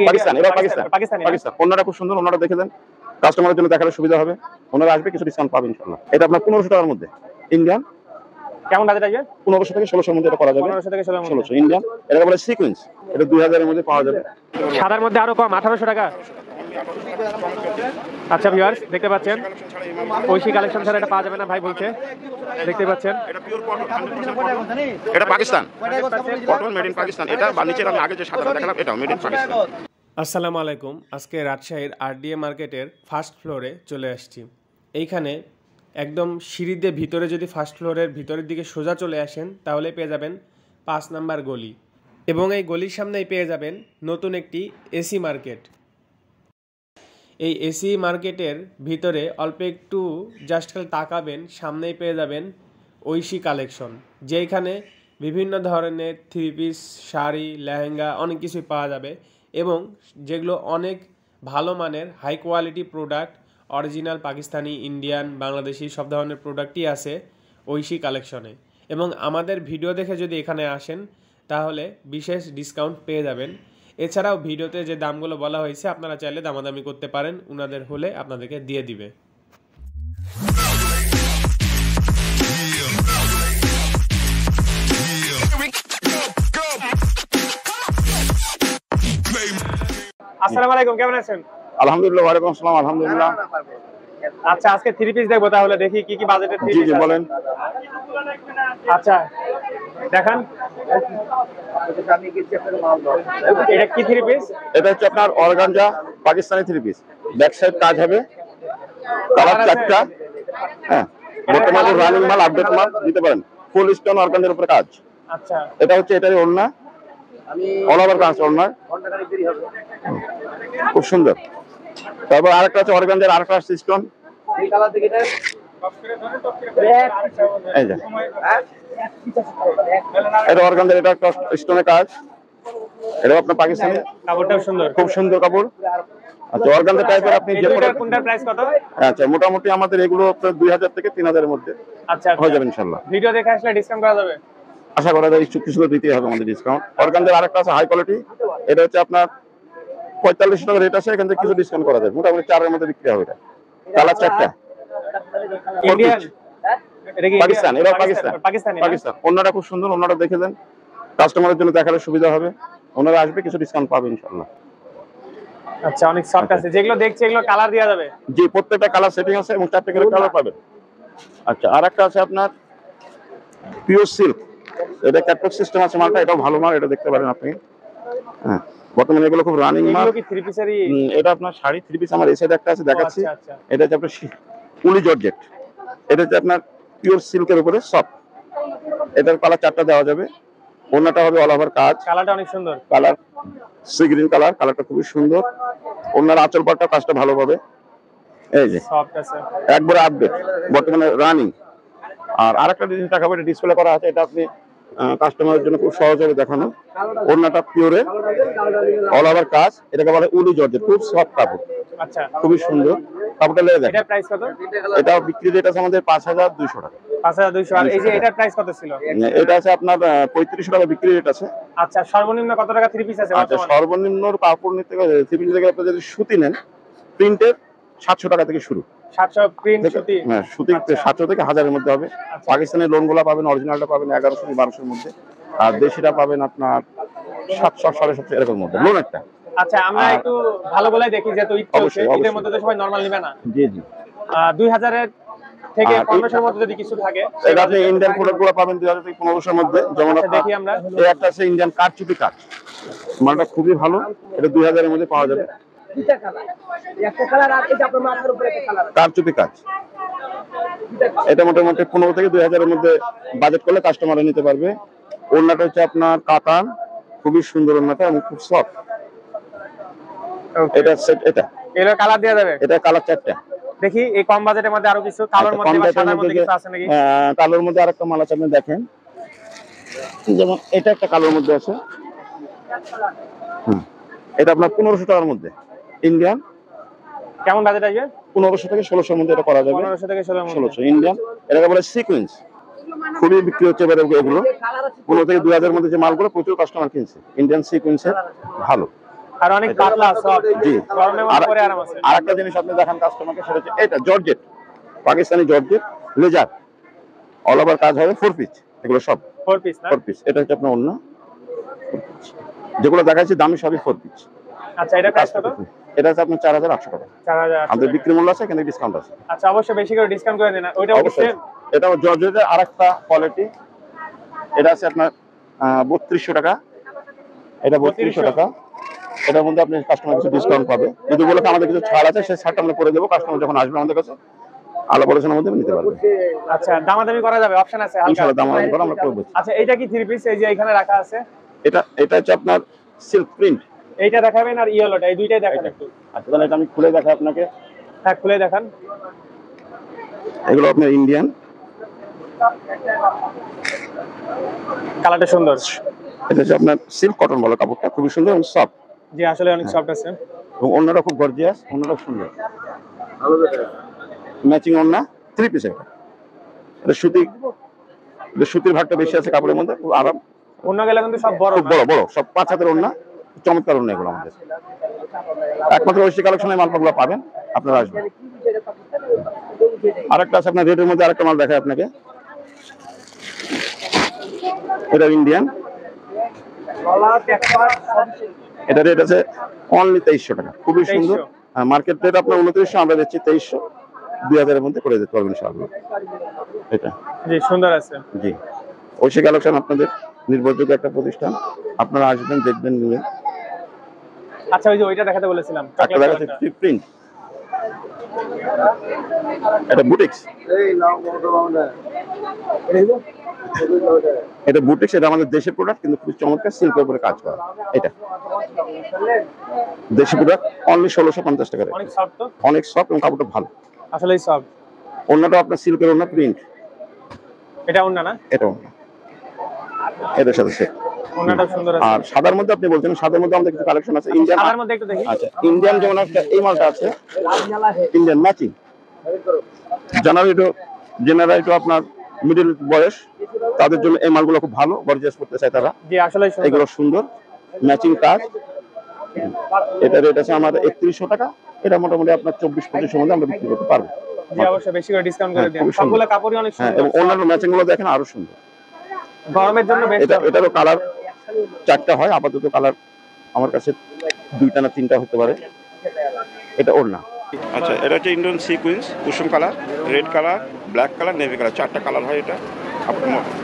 পাকিস্তান, এটা পাকিস্তান। পাকিস্তান ওনারা খুব সুন্দর, ওনারা দেখে দেন, কাস্টমারের জন্য দেখার সুবিধা হবে। ওনারা আসবে, কিছু ডিসকাউন্ট পাবেন ইনশাআল্লাহ। এটা আপনার 1500 টাকার মধ্যে ইন্ডিয়ান। কেমন বাজেট আসবে? 1500 থেকে 1600 এর মধ্যে এটা করা যাবে। 1500 থেকে 1600 ইন্ডিয়ান, এটা বলে সিকোয়েন্স। এটা 2000 এর মধ্যে পাওয়া যাবে। সাদার মধ্যে আরো কম 1800 টাকা। আচ্ছা ভিউয়ার্স, দেখতে পাচ্ছেন ঐশী কালেকশন ছাড়া এটা পাওয়া যাবে না ভাই বলছে। দেখতে পাচ্ছেন এটা পিওর কটন 100%। এটা Pakistan cotton, made in Pakistan. এটা বা নিচে আমি আগে যে সাদাটা দেখালাম এটাও মেড ইন পাকিস্তান। আসসালামু আলাইকুম। আজকে রাজশাহীর আরডিএ মার্কেটের ফার্স্ট ফ্লোরে চলে আসছি। এইখানে একদম সিঁড়ি দিয়ে ভিতরে, যদি ফার্স্ট ফ্লোরের ভিতরের দিকে সোজা চলে আসেন তাহলে পেয়ে যাবেন 5 নাম্বার গলি, এবং এই গলির সামনেই পেয়ে যাবেন নতুন একটি এসি মার্কেট। এই এসি মার্কেটের ভিতরে অল্প একটু জাস্ট খালি তাকাবেন, সামনেই পেয়ে যাবেন ঐশী কালেকশন, যেখানে বিভিন্ন ধরনের থ্রি পিস, শাড়ি, লেহেঙ্গা অনেক কিছুই পাওয়া যাবে, এবং যেগুলো অনেক ভালো মানের high quality product, original Pakistani, Indian, Bangladeshi সব ধরনের প্রোডাক্টই আছে ঐশী কালেকশনে। এবং আমাদের ভিডিও দেখে যদি এখানে আসেন তাহলে বিশেষ ডিসকাউন্ট পেয়ে যাবেন। এছাড়াও ভিডিওতে যে দামগুলো বলা হয়েছে আপনারা চাইলে দামাদামি করতে পারেন, উনাদের হলে আপনাদেরকে দিয়ে দিবে। আসসালামু আলাইকুম, কেমন আছেন? আলহামদুলিল্লাহ। ওয়া আলাইকুম আসসালাম। আলহামদুলিল্লাহ। আচ্ছা, আজকে থ্রি পিস দেখবো, তাহলে দেখি কি কি বাজেটের থ্রি জি পিস জি আছে। বলেন। আচ্ছা দেখান, এটা কি থ্রি পিস? এটা হচ্ছে আপনার organza Pakistani three piece. Back side কাজ হবে, কালার চারটা। হ্যাঁ, বর্তমানে রানিং মাল, আপডেট মাল দিতে পারেন। ফুল স্টোন অর্গানজার উপরে কাজ। আচ্ছা, এটা হচ্ছে এটারই ওড়না, অল ওভার কাজ ওড়না, খুব সুন্দর। তারপর আরেকটা আছে অর্গানজার আরেকটা স্টোন, এই যে এটা অর্গানজার, এটা একটা স্টোনের কাজ। এটা আপনার পাকিস্তানি, কাপড়টাও সুন্দর, খুব সুন্দর কাপড়। আচ্ছা, অর্গানজা টাইপের আপনি যে কোনটার প্রাইস কত? আচ্ছা, মোটামুটি আমাদের এগুলো আপনার 2000 থেকে 3000 এর মধ্যে আচ্ছা হয়ে যাবে ইনশাআল্লাহ। ভিডিও দেখে আসলে ডিসকাউন্ট করা যাবে, আশা করা যায়। কিছু দিতেই হবে আমাদের ডিসকাউন্ট। অর্গানজার আরেকটা আছে হাই কোয়ালিটি, এটা হচ্ছে আপনার 45 টাকা রেট আছে, এখান থেকে কিছু ডিসকাউন্ট করা যায়। মোটামুটি 4 এর মধ্যে বিক্রি হবে। এটা কালার চারটা, ইন্ডিয়ান। পাকিস্তান, এটা পাকিস্তানি। পাকিস্তান ওনারা খুব সুন্দর, ওনারা দেখে দেন, কাস্টমারের জন্য দেখার সুবিধা হবে। ওনারা আসবে, কিছু ডিসকাউন্ট পাবে ইনশাআল্লাহ। আচ্ছা, অনেক সফট আছে, যেগুলো দেখছি এগুলো কালার দেওয়া যাবে। জি, প্রত্যেকটা কালার সেটিং আছে এবং 4টা করে কালার পাবেন। আচ্ছা, আরেকটা আছে আপনার পিওর সিল্ক, এটা ক্যাটলগ সিস্টেম আছে মালটা, এটাও ভালো মাল, এটা দেখতে পারেন আপনি। হ্যাঁ, বর্তমানে এগুলো খুব রানিং মাল। এগুলো কি থ্রি পিসেরই? এটা আপনার শাড়ি থ্রি পিস, আমার এই সাইডে একটা আছে দেখাচ্ছি। আচ্ছা, এটা হচ্ছে আপনার উলি জর্জেট, এটা হচ্ছে আপনার পিওর সিল্কের উপরে সফট। এটার কালার 4টা দেওয়া যাবে। ওড়নাটা হবে অল ওভার কাজ, কালারটা অনেক সুন্দর, কালার সি গ্রিন কালার, কালারটা খুবই সুন্দর। ওড়নার আঁচল পাটটা কাজটা ভালো পাবে, এই যে সফট আছে, একবারে আপডেট, বর্তমানে রানিং। আর আরেকটা জিনিস দেখাবো, এটা ডিসপ্লে করা আছে, এটা আপনি কাস্টমারের জন্য খুব সহজ হবে দেখানো। ওড়নাটা পিওরের অল ওভার কাজ, এটাকে বলে উলি জর্জেট, খুব সফট কাপড়। আচ্ছা, খুবই সুন্দর কাপড়টা, লেগে দেখেন। এটার প্রাইস কত? এটা বিক্রি রেট আছে আমাদের 5200 টাকা। 5200। আর এই যে এটার প্রাইস কত ছিল? এটা আছে আপনার 3500 টাকা বিক্রি রেট আছে। আচ্ছা, সর্বনিম্ন কত টাকা থ্রি পিস আছে? আচ্ছা, সর্বনিম্ন কাপড় নিতে গেলে থ্রি পিস থেকে আপনি যদি সুতি নেন, প্রিন্টের 700 টাকা থেকে শুরু। 700 প্রিন্ট সুতি? হ্যাঁ, সুতি 700 থেকে 1000 এর মধ্যে হবে। পাকিস্তানের লোনগুলো পাবেন, অরিজিনালটা পাবেন 1100 1200 এর মধ্যে, আর দেশিটা পাবেন আপনার 700 750 এরকম মধ্যে লোন একটা। আচ্ছা, আমরা একটু ভালো গলায় দেখি, যেহেতু ঈদ চলছে, ঈদের মধ্যে তো সবাই নরমাল নেবে না। জি জি, 2000 এর থেকে 1500 এর মধ্যে যদি কিছু থাকে, এটা আপনি ইন্ডিয়ান প্রোডাক্টগুলো পাবেন 2000 থেকে 1500 এর মধ্যে। যেমন দেখি আমরা, এই একটা আছে ইন্ডিয়ান কারচুপি কাজ, মালটা খুবই ভালো, এটা 2000 এর মধ্যে পাওয়া যাবে। কারচুপি কাজ, এটা মোটামুটি 15 থেকে 2000 এর মধ্যে বাজেট করলে কাস্টমাররা নিতে পারবে। ওড়নাটা হচ্ছে আপনার কাতান, খুবই সুন্দর ওড়নাটা এবং খুব সফট। এটা সেট, এটা এর কালার দেওয়া যাবে। এটা কালার 4টা। দেখি এই কম বাজেটের মধ্যে আরো কিছু কালার মধ্যে বা সাদার মধ্যে কিছু আছে নাকি? কালোর মধ্যে আরেকটা মাল আছে, আপনি দেখেন। যেমন এটা একটা কালোর মধ্যে আছে, এটা আপনার 1500 টাকার মধ্যে ইন্ডিয়ান। কেমন বাজেট আসবে? 1500 থেকে 1600 এর মধ্যে এটা করা যাবে। 1500 থেকে 1600 ইন্ডিয়ান, এটাকে বলে সিকোয়েন্স। খুবই বিক্রি হচ্ছে এবারে এগুলো। 15 থেকে 2000 এর মধ্যে যে মালগুলো প্রচুর কাস্টমার কিনছে, ইন্ডিয়ান সিকোয়েন্সের ভালো। আর অনেক পাতলা সফট, জি। গরমের মধ্যে পরে আরাম আছে। আর একটা জিনিস আপনি দেখান কাস্টমারকে, সেটা হচ্ছে এটা georgette, Pakistani georgette laser, all over কাজ হবে, 4 পিস, এগুলো সব 4 পিস না? 4 পিস। এটা হচ্ছে আপনার অন্য যেগুলো দেখাচ্ছি দামি সবই 4 পিস। আচ্ছা, এটা প্রাইস কত? এটা হচ্ছে আপনার 4800 টাকা। 4800 আমাদের বিক্রি মূল্য আছে, কিন্তু ডিসকাউন্ট আছে। আচ্ছা, অবশ্যই বেশি করে ডিসকাউন্ট করে দেন। ওইটা অবশ্যই। সেম? এটাও জর্জেটের আরেকটা কোয়ালিটি, এটা আছে আপনার 3200 টাকা। এটা 3200 টাকা। এটার মধ্যে আপনি কাস্টমার কিছু ডিসকাউন্ট পাবে, যদি বলে আমাদের কিছু ছাড় আছে, সেই ছাড়টা আমরা করে দেবো। কাস্টমার যখন আসবে আমাদের কাছে আলাপ আলোচনার মধ্যে নিতে পারবে। আচ্ছা, দামাদামি করা যাবে, অপশন আছে হালকা? ইনশাআল্লাহ দামাদামি করে আমরা করব। আচ্ছা, এটা কি 3 পিস? এই যে এখানে রাখা আছে, এটা হচ্ছে আপনার সিল্ক প্রিন্ট। এইটা দেখাবেন আর ইয়েলোটা, এই দুইটাই দেখান একটু। আচ্ছা, তাহলে এটা আমি খুলে দেখাই আপনাকে। হ্যাঁ, খুলে দেখান। এগুলো আপনার ইন্ডিয়ান, কালারটা সুন্দর। এটা হচ্ছে আপনার সিল্ক কটন বলে কাপড়টা, খুবই সুন্দর এবং সফট, জি আসলে অনেক সফট আছে। এবং অন্যরা খুব গর্জিয়াস, অন্যরা সুন্দর ম্যাচিং ওন্না, 3 পিস। এটা সুতির ভাগটা বেশি আছে কাপড়ের মধ্যে, খুব আরাম। অন্য গেলে কিন্তু সব বড় খুব বড় বড় সব 5 হাতের ওন্না, চমৎকার ওন্না এগুলো আমাদের। একমাত্র ঐশী কালেকশনের মালগুলো পাবেন, আপনারা আসবেন। আরেকটা আছে আপনার রেডের মধ্যে, আরেকটা মাল দেখায় আপনাকে। এটা ইন্ডিয়ান, এটা রেট আছে অনলি 2300 টাকা, খুবই সুন্দর। মার্কেট রেট আপনার 2900, আমরা দিচ্ছি 2300, 2000 এর মধ্যে করে দিতে পারবেন ইনশাআল্লাহ। এটা জি সুন্দর আছে। জি, ঐশী কালেকশন আপনাদের নির্ভরযোগ্য একটা প্রতিষ্ঠান, আপনারা আসবেন, দেখবেন, নিবেন। আচ্ছা, ওই যে ওইটা দেখাতে বলেছিলাম, একটা দেখাচ্ছে প্রিন্ট, এটা বুটিক্স, এটা বুটিক্স, এটা আমাদের দেশের প্রোডাক্ট, কিন্তু খুব চমৎকার সিল্কের উপরে কাজ করা। এটা দেশি প্রোডাক্ট, অনলি 1650 টাকা। অনেক সফট তো, অনেক সফট এবং কাপড়টা ভালো, আসলেই সফট। অন্যটা আপনার সিল্কের অন্য প্রিন্ট, এটা অন্য না? এটা অন্য, এটার সাথে সেট। অন্যটা সুন্দর আছে। আর সাদার মধ্যে আপনি বলছেন, সাদার মধ্যে আমাদের কিছু কালেকশন আছে ইন্ডিয়ান। সাদার মধ্যে একটু দেখি। আচ্ছা, ইন্ডিয়ান যেমন একটা এই মালটা আছে, ইন্ডিয়ান ম্যাচিং, জেনারেল আপনার মিডল বয়স, তাদের জন্য এই মালগুলো খুব ভালো, গর্জিয়াস করতে চায় তারা। জি আসলেই সুন্দর। এগুলো সুন্দর ম্যাচিং কাজ। এটা রেট আছে আমার 3100 টাকা। এটা মোটামুটি আপনার 24-25 এর মধ্যে আমরা বিক্রি করতে পারবো। জি অবশ্যই বেশি করে ডিসকাউন্ট করে দেন। খুবই সুন্দর। সবগুলো কাপড়ই অনেক হ্যাঁ, সুন্দর। এবং অন্যান্য ম্যাচিং গুলো দেখেন আরো সুন্দর। গরমের জন্য বেস্ট। এটারও কালার 4টা হয়, আপাতত কালার আমার কাছে 2টা না 3টা হতে পারে। এটা ওড়না। আচ্ছা, এটা হচ্ছে ইন্ডিয়ান সিকুয়েন্স, কুসুম colour, red colour, black colour, navy colour, 4টা কালার হয়। এটা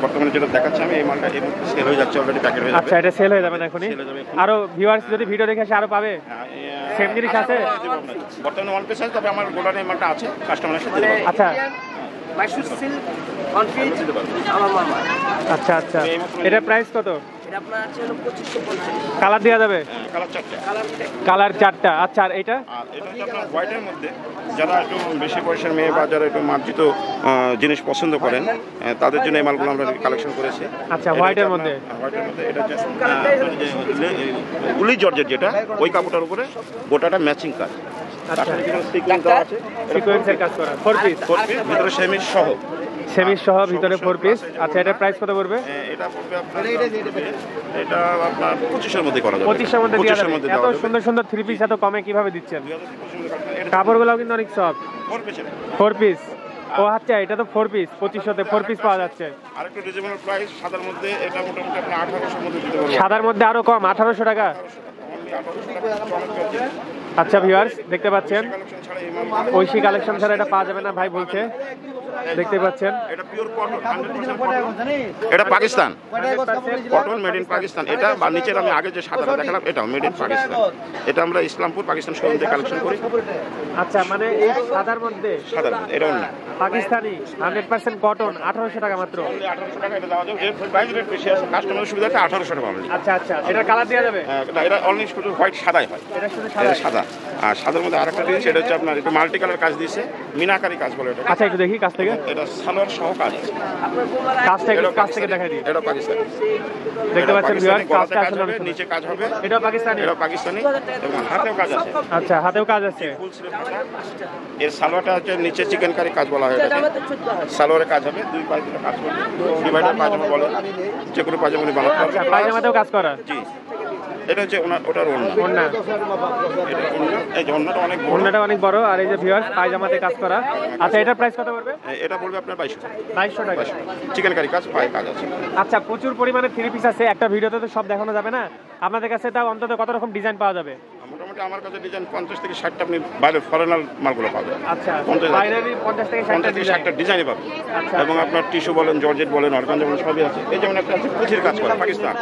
বর্তমানে যেটা দেখাচ্ছে আমি, এই মালটা এই মুহূর্তে সেল হয়ে যাচ্ছে, অলরেডি প্যাকেট হয়ে যাবে। আচ্ছা, এটা সেল হয়ে যাবে না এখনই? আরো ভিউয়ার্স যদি ভিডিও দেখে আসে আরো পাবে? সেম জিনিস আছে বর্তমানে ওয়ান পিস আছে, তবে আমার গোডাউনে এই মালটা আছে, কাস্টমারের সাথে। আচ্ছা আচ্ছা আচ্ছা, এটা প্রাইস কত? কালার দেওয়া যাবে? কালার 4টা। আচ্ছা, আর এটা? এটা হচ্ছে আপনার হোয়াইটের মধ্যে, যারা একটু বেশি বয়সের মেয়ে বা যারা একটু মার্জিত জিনিস পছন্দ করেন, তাদের জন্য এই মালগুলো আমরা কালেকশন করেছি। আচ্ছা, হোয়াইটের মধ্যে? হোয়াইটের মধ্যে এটা হচ্ছে উলি জর্জেট, যেটা ওই কাপড়টার উপরে গোটাটা ম্যাচিং কাজ। আচ্ছা, সিকোয়েন্সের কাজ করা, 4 পিস, ভিতরে সেমিজ সহ। সেমিজ সহ ভিতরে 4 পিস। আচ্ছা, এটা প্রাইস কত পড়বে? এটা পড়বে আপনার, এটা আপনার 25 এর মধ্যে করা যাবে। 25 এর মধ্যে দেওয়া যাবে? এত সুন্দর সুন্দর 3 পিস এত কমে কিভাবে দিচ্ছেন? কাপড়গুলোও কিন্তু অনেক সফট। 4 পিস। ও আচ্ছা, এটা তো 4 পিস, 2500 তে 4 পিস পাওয়া যাচ্ছে। আরেকটু রিজনেবল প্রাইস, সাদার মধ্যে এটা মোটামুটি আপনি 1800 এর মধ্যে দিতে পারবেন। সাদার মধ্যে আরো কম, 1800 টাকা। আচ্ছা ভিউয়ার্স, দেখতে পাচ্ছেন ঐশী কালেকশন ছাড়া এটা পাওয়া যাবে না ভাই বলছে। দেখতে পাচ্ছেন এটা পিওর কটন, 100% কটন। এটা Pakistan cotton, made in Pakistan. এটা বা নিচের আমি আগে যে সাদাটা দেখালাম, এটাও মেড ইন পাকিস্তান। এটা আমরা ইসলামপুর পাকিস্তান শোরুম থেকে কালেকশন করি। আচ্ছা, মানে এই সাদার মধ্যে, এটা অন্য পাকিস্তানি 100% কটন, 1800 টাকা মাত্র। 1800 টাকা এটা দেওয়া যাবে। এর প্রাইস রেট বেশি আছে, কাস্টমারের সুবিধাতে 1800 টাকা পাবেন। আচ্ছা আচ্ছা, এটা কালার দেওয়া যাবে? এটা অনলি শুধু হোয়াইট সাদাই হয়। এটা শুধু এটা সাদা। আর সাদার মধ্যে আরেকটা জিনিস, এটা হচ্ছে আপনার একটু মাল্টি কালার কাজ দিয়েছে, মিনাকারি কাজ বলে এটা। আচ্ছা, একটু দেখি কাছ থেকে। এটা সালোয়ার সহ কাজ আছে। কাছ থেকে দেখাই দিই। এটা পাকিস্তানি। দেখতে পাচ্ছেন ভিউয়ার্স, কাজটা আসলে অনেক সুন্দর। নিচে কাজ হবে, এটা পাকিস্তানি? এটা পাকিস্তানি, এবং হাতেও কাজ আছে। আচ্ছা, হাতেও কাজ আছে। ফুল স্লিভ হাতা। এর সালোয়ারটা হচ্ছে নিচে চিকেন কারি কাজ বলা হয় এটাকে। সালোয়ারে কাজ হবে, 2 পাশ দিয়ে কাজ করবে, ডিভাইডার পায়জামা বলে, যে কোনো পায়জামা বানাতে আচ্ছা, পায়জামাতেও কাজ করা? জি। এটা হচ্ছে ওটার ওড়না। ওড়না, এটা ওড়না, এই যে ওড়নাটা অনেক বড়। ওড়নাটা অনেক বড়। আর এই যে ভিউয়ার্স পায়জামাতে কাজ করা। আচ্ছা, এটার প্রাইস কত পড়বে? এটা পড়বে আপনার 2200 2200 টাকা। চিকেন কারি কাজ, পায়ে কাজ আছে। আচ্ছা, প্রচুর পরিমাণে থ্রি পিস আছে, একটা ভিডিওতে তো সব দেখানো যাবে না। আপনাদের কাছে তাও অন্তত কত রকম ডিজাইন পাওয়া যাবে? মোটামুটি আমার কাছে ডিজাইন 50 থেকে 60টা আপনি বাইরের ফরেনার মালগুলো পাবেন। আচ্ছা, 50 বাইনারি 50 থেকে 60টা 50 থেকে 60টা ডিজাইনই পাবেন। আচ্ছা। এবং আপনার টিস্যু বলেন, জর্জেট বলেন, অর্গানজা বলেন, সবই আছে। এই যেমন একটা আছে পুঁথির কাজ করে পাকিস্তান,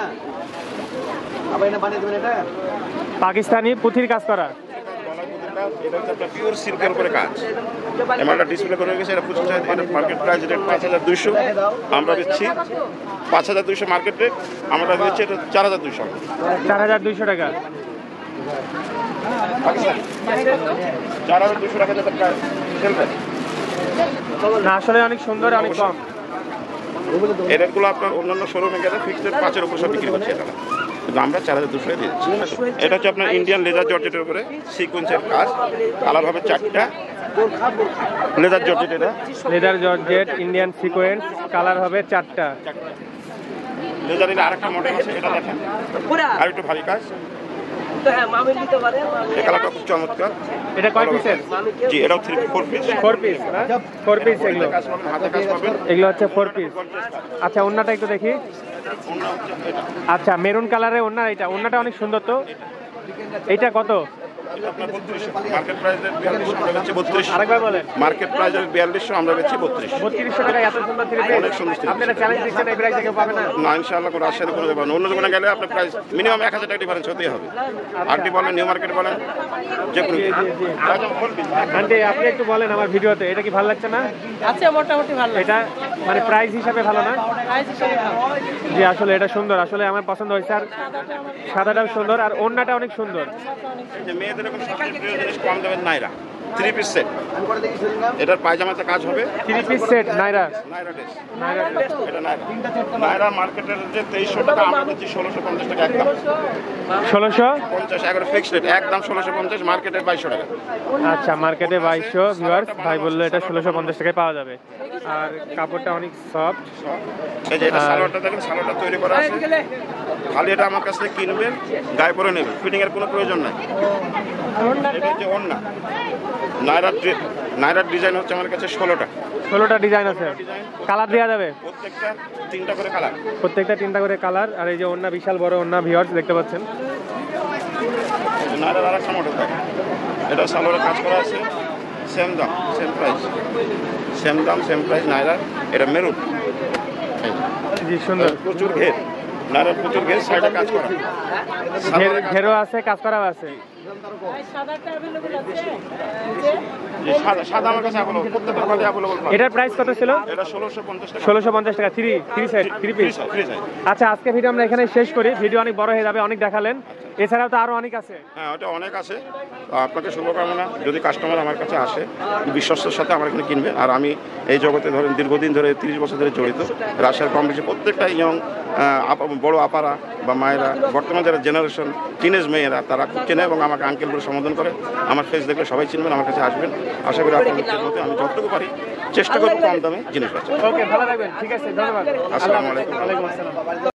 পাকিস্তানি পুঁথির কাজ করা। এটা হচ্ছে আপনার পিওর সিল্কের উপরে কাজ। এমনটা ডিসপ্লে করে গেছে, এটা 25 টাকা। এটা মার্কেট প্রাইস রেট 5200, আমরা দিচ্ছি 5200 মার্কেট রেট, আমরা দিচ্ছি এটা 4200। 4200 টাকা। পাকিস্তানি 4200 টাকা যেটা প্রাইস সেল প্রাইস। না, আসলে অনেক সুন্দর, অনেক কম। এই রেটগুলো আপনার অন্যান্য শোরুমে গেলে ফিক্সড 5-এর উপর সব বিক্রি করছে এটা, কিন্তু আমরা 4200 দিচ্ছি। এটা হচ্ছে আপনার ইন্ডিয়ান লেজার জর্জেটের উপরে সিকোয়েন্সের কাজ, কালার হবে 4টা। লেজার জর্জেট, এটা leather georgette Indian sequence, colour হবে 4টা। লেজারের আরেকটা মডেল আছে, এটা দেখেন আর একটু ভারী কাজ। এই কালারটা খুব চমৎকার। এটা কয় পিসের? জি, এটাও 4 পিস। 4 পিস না? 4 পিস এগুলো। কাজ পাবেন, হাতে কাজ পাবেন। এগুলো হচ্ছে 4 পিস। আচ্ছা, ওন্নাটা একটু দেখি। ওড়না হচ্ছে এটা। আচ্ছা, মেরুন কালারের ওন্না। এটা ওন্নাটা অনেক সুন্দর তো। এইটা কত? এটা আপনার 3200, মার্কেট প্রাইস রেট 4200, আমরা বেচছি 3200। আরেকবার বলেন। মার্কেট প্রাইস রেট 4200, আমরা বেচছি 3200। 3200 টাকা এত সুন্দর থ্রি পিস। অনেক সুন্দর three piece। আপনারা চ্যালেঞ্জ দিচ্ছেন, এই প্রাইসে কেউ পাবে না। না, ইনশাআল্লাহ কোনো রাজশাহী কোনো ব্যাপার না। অন্য দোকানে গেলে আপনার প্রাইস মিনিমাম 1000 টাকা ডিফারেন্স হতেই হবে। আরটি বলেন, নিউ মার্কেট বলেন, যে কোনো আন্টি, আপনি একটু বলেন আমার ভিডিওতে, এটা কি ভালো লাগছে না? আচ্ছা, মোটামুটি ভালো লাগে। এটা মানে প্রাইস হিসাবে ভালো না? প্রাইস হিসেবে ভালো। জি, আসলে এটা সুন্দর, আসলে আমার পছন্দ হয়েছে। আর সাদাটাও সুন্দর, আর ওড়নাটা অনেক সুন্দর। এই যে মেয়েদের এরকম সবচেয়ে প্রিয় জিনিস কম দামের নাইরা 3 পিস সেট। এটার পায়জামাতে কাজ হবে। 3 পিস সেট নাইরা। নাইরা ড্রেস, নাইরা এটা নাইরা। নাইরা মার্কেটের যে 2300 টাকা, আমরা দিচ্ছি 1650 টাকা একদম। 1650। একবার ফিক্সড রেট, একদম 1650, মার্কেটে 2200 টাকা। আচ্ছা, মার্কেটে 2200। ভিউয়ার্স, ভাই বললো এটা 1650 টাকায় পাওয়া যাবে। আর কাপড়টা অনেক সফট। এই যে এটা সালোয়ারটা দেখেন, সালোয়ারটা তৈরি করা আছে। খালি এটা আমার কাছ থেকে কিনবেন, গায়ে পরে নেবেন, ফিটিং এর কোনো প্রয়োজন নাই। এটা হচ্ছে ওড়না। নাইরার ডিজাইন হচ্ছে আমার কাছে 16টা। 16টা ডিজাইন আছে। কালার দেওয়া যাবে? প্রত্যেকটা 3টা করে কালার। প্রত্যেকটা 3টা করে কালার। আর এই যে ওড়না, বিশাল বড় ওড়না, ভিউয়ার্স দেখতে পাচ্ছেন। নাইরার আরেকটা মডেল থাকে, এটা সালোয়ারে কাজ করা আছে। সেম দাম, সেম প্রাইস, সেম দাম, সেম প্রাইস। নাইরার এটা মেরুন, জি সুন্দর। প্রচুর ঘের। নাইরার প্রচুর ঘের, সাইডে কাজ করা। ঘেরও আছে, কাজ করাও আছে। সাদাটা অ্যাভেলেবল আছে। জি, সাদা আমার কাছে অ্যাভেলেবল, প্রত্যেকটা কালার অ্যাভেলেবল। এটার প্রাইস কত ছিল? এটা 1650 টাকা। 1650 টাকা। Three set, 3 piece. আচ্ছা, আজকে ভিডিও আমরা এখানে শেষ করি। ভিডিও অনেক বড় হয়ে যাবে, অনেক দেখালেন। এছাড়াও তো আরো অনেক আছে। হ্যাঁ, ওটা অনেক আছে। আপনাকে শুভকামনা। যদি কাস্টমার আমার কাছে আসে, বিশ্বস্তের সাথে আমার এখানে কিনবে। আর আমি এই জগতে ধরেন দীর্ঘদিন ধরে 30 বছর ধরে জড়িত। রাজশাহীর কম বেশি প্রত্যেকটা ইয়ং বড় আপারা বা মায়েরা, বর্তমান যারা জেনারেশন টিনেজ মেয়েরা, তারা খুব চেনে এবং আমাকে আঙ্কেল বলে সম্বোধন করে। আমার ফেস দেখলে সবাই চিনবেন, আমার কাছে আসবেন। আশা করি আপনাদের মধ্যে আমি যতটুকু পারি চেষ্টা করবো কম দামে জিনিস পাচ্ছি। ওকে, ভালো থাকবেন। ঠিক আছে, ধন্যবাদ। আসসালামু আলাইকুম। ওয়ালাইকুম আসসালাম।